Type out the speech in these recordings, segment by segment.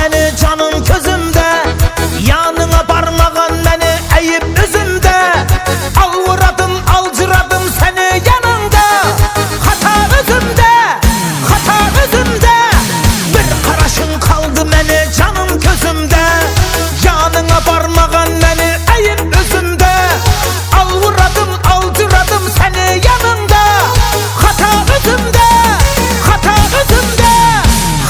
beni canım közümde, yanına barmağın beni eğip üzümde. Alvuradım alcıradım seni yanında, hata özümde, hata özümde. Bir karışın kaldı beni canım közümde, yanına barmağın beni eğip üzümde. Alvuradım alcıradım seni yanında, hata özümde, hata özümde.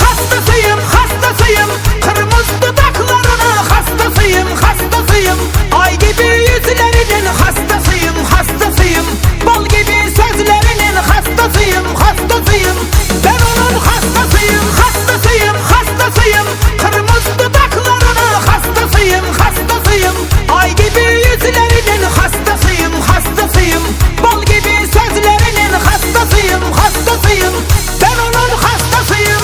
Hastasıyım hastasıyım, kırmızı dudaklarının hastasıyım hastasıyım. Ay gibi yüzlerinin hastasıyım hastasıyım. Bal gibi sözlerinin hastasıyım hastasıyım. Ben onun hastasıyım hastasıyım hastasıyım. Kırmızı dudaklarının hastasıyım hastasıyım. Ay gibi yüzlerinin hastasıyım hastasıyım. Bal gibi sözlerinin hastasıyım hastasıyım. Ben onun hastasıyım.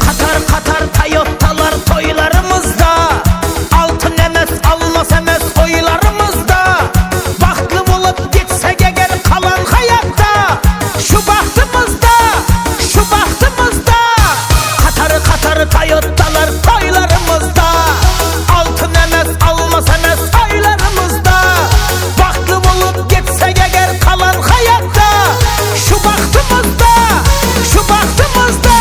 Katar katar Toyota'lar toylarımızda, altın emes almaz emes oylarımızda. Bahtlı olup gitsek eğer kalan hayatta, şu bahtımızda, şu bahtımızda. Katar katar Toyota'lar toylarımızda, altın emes almaz emes oylarımızda. Bahtlı olup gitsek eğer kalan hayatta, şu bahtımızda, şu bahtımızda.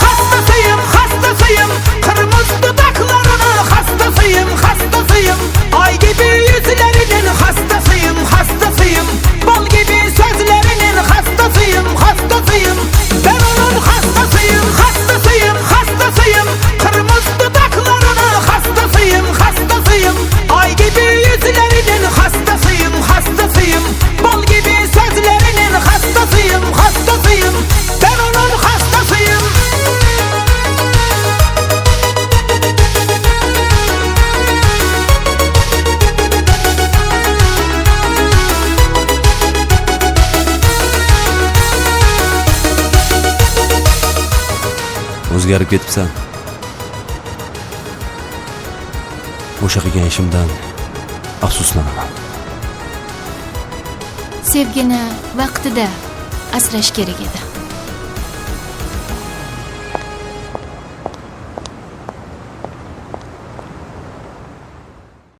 Hastasıyım hastasıyım, kırmızı dudaklarının hastasıyım hastasıyım. Ay gibi yüzlerinin hastasıyım hastasıyım. Bal gibi sözlerinin hastasıyım hastasıyım. Ben onun hastasıyım hastasıyım hastasıyım. Kırmızı dudaklarının hastasıyım hastasıyım. Ay gibi yüzlerinin hastasıyım hastasıyım. Bal gibi sözlerinin hastasıyım hastasıyım. Ben onun hastasıyım. O'zgarib ketibsan. O'sha qilgan ishimdan afsuslanaman. Sevgini vaqtida asrash kerak edi.